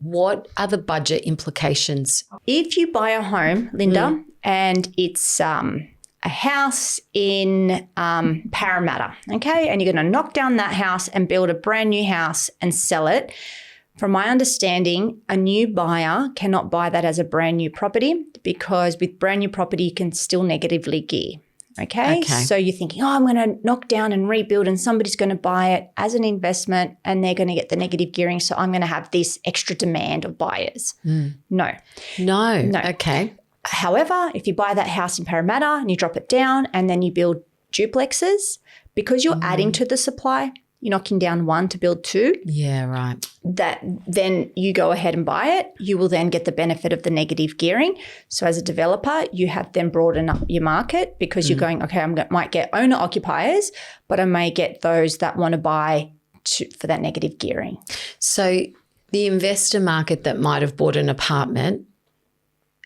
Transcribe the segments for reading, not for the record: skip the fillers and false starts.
what are the budget implications? If you buy a home, Linda, and it's a house in Parramatta, okay, and you're going to knock down that house and build a brand new house and sell it, from my understanding, a new buyer cannot buy that as a brand new property, because with brand new property, you can still negatively gear. Okay. So you're thinking, I'm going to knock down and rebuild, and somebody's going to buy it as an investment and they're going to get the negative gearing. So I'm going to have this extra demand of buyers. No. Okay. However, if you buy that house in Parramatta and you drop it down and then you build duplexes, because you're adding to the supply, you're knocking down one to build two. Yeah, right. That then you go ahead and buy it. You will then get the benefit of the negative gearing. So as a developer, you have then broadened up your market, because you're going, okay, might get owner occupiers, but I may get those that want to buy for that negative gearing. So the investor market that might have bought an apartment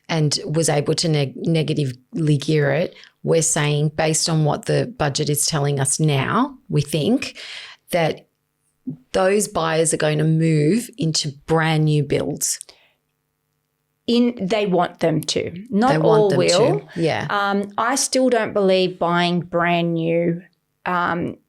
and was able to negatively gear it, we're saying, based on what the budget is telling us now, we think that those buyers are going to move into brand new builds. They want them to. Not all will. Yeah. I still don't believe buying brand new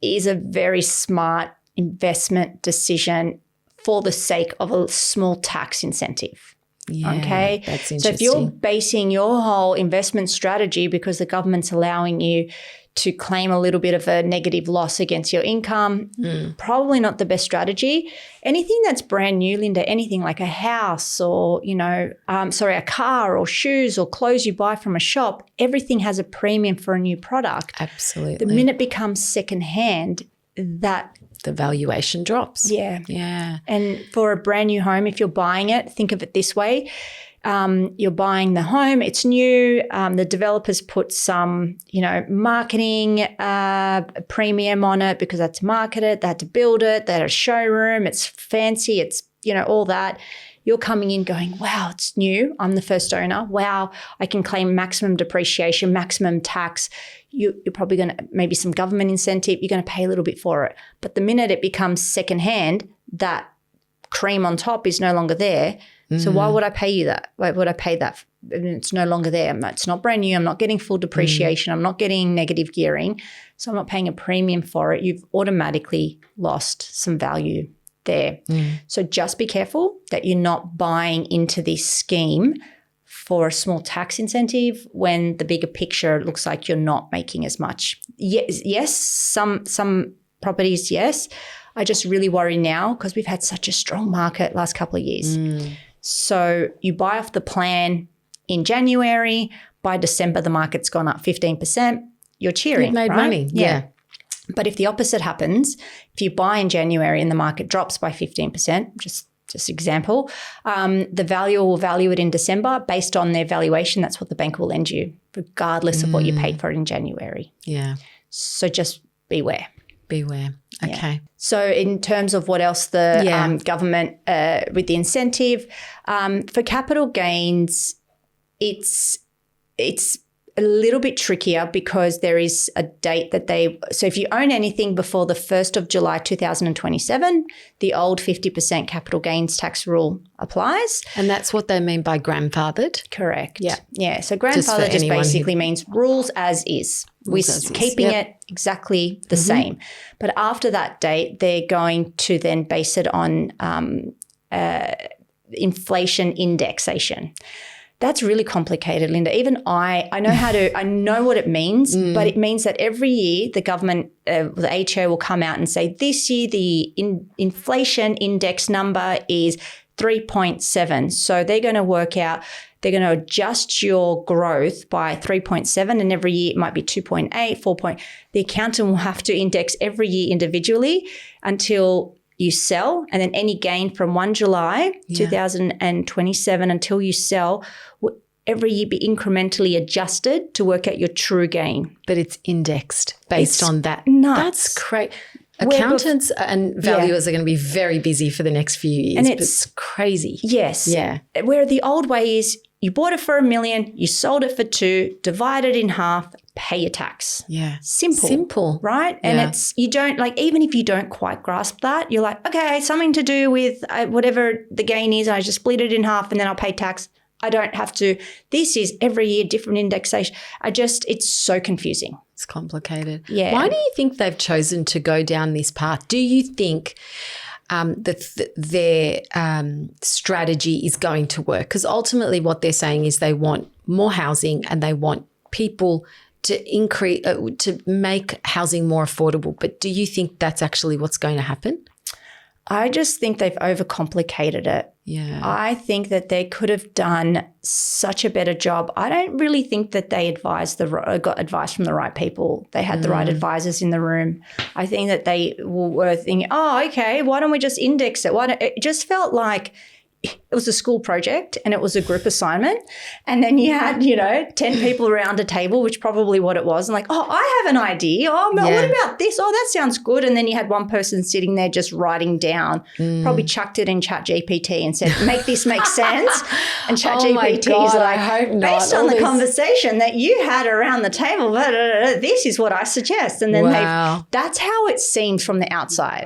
is a very smart investment decision for the sake of a small tax incentive. Yeah, okay. That's interesting. So if you're basing your whole investment strategy because the government's allowing you to claim a little bit of a negative loss against your income, probably not the best strategy. Anything that's brand new, Linda, anything like a house or, a car or shoes or clothes you buy from a shop, everything has a premium for a new product. Absolutely. The minute it becomes secondhand, that the valuation drops. Yeah. Yeah. And for a brand new home, if you're buying it, think of it this way. You're buying the home, it's new. The developers put some, marketing premium on it because that's marketed. They had to build it. They had a showroom. It's fancy. It's, all that. You're coming in going, wow, it's new. I'm the first owner. Wow, I can claim maximum depreciation, maximum tax. You're probably going to, maybe some government incentive, you're going to pay a little bit for it. But the minute it becomes secondhand, that cream on top is no longer there. So why would I pay you that? Why would I pay that? It's no longer there. It's not brand new. I'm not getting full depreciation. I'm not getting negative gearing. So I'm not paying a premium for it. You've automatically lost some value there. So just be careful that you're not buying into this scheme for a small tax incentive when the bigger picture looks like you're not making as much. Yes, some properties, yes. I just really worry now because we've had such a strong market last couple of years. So you buy off the plan in January, by December the market's gone up 15%, you're cheering. You've made money, yeah. But if the opposite happens, if you buy in January and the market drops by 15%, just example, the valuer will value it in December based on their valuation. That's what the bank will lend you, regardless of what you paid for it in January. Yeah. So just beware. Beware. Okay. Yeah. So in terms of what else the government with the incentive, for capital gains, it's a little bit trickier because there is a date that so if you own anything before the 1st of July 2027, the old 50% capital gains tax rule applies. And that's what they mean by grandfathered? Correct. Yeah. Yeah. So grandfathered just basically means rules as is. We're keeping it exactly the same. But after that date, they're going to then base it on inflation indexation. That's really complicated, Linda. Even I know what it means, but it means that every year the government, the HO will come out and say, this year the inflation index number is 3.7. So they're going to work out, they're going to adjust your growth by 3.7, and every year it might be 2.8, 4. The accountant will have to index every year individually until you sell, and then any gain from 1 July 2027 until you sell will every year be incrementally adjusted to work out your true gain. But it's indexed based on that. Nuts. That's great. Accountants and valuers are going to be very busy for the next few years. And it's crazy. Yes. Yeah. Where the old way is you bought it for $1 million, you sold it for $2 million, divide it in half, pay your tax. Yeah. Simple. Right? And it's, you don't like, even if you don't quite grasp that, you're like, okay, something to do with whatever the gain is. I just split it in half and then I'll pay tax. I don't have to. This is every year different indexation. It's so confusing. It's complicated. Yeah. Why do you think they've chosen to go down this path? Do you think that their strategy is going to work? Because ultimately what they're saying is they want more housing and they want people to increase, to make housing more affordable. But do you think that's actually what's going to happen? I just think they've overcomplicated it. Yeah. I think that they could have done such a better job. I don't really think that they got advice from the right people. They had the right advisors in the room. I think that they were thinking, oh, okay, why don't we just index it? It just felt like it was a school project and it was a group assignment. And then you had, 10 people around a table, which probably what it was. And like, oh, I have an idea. Oh, what about this? Oh, that sounds good. And then you had one person sitting there just writing down, probably chucked it in ChatGPT and said, make this make sense. And ChatGPT is like, based on the conversation that you had around the table, this is what I suggest. And then that's how it seemed from the outside.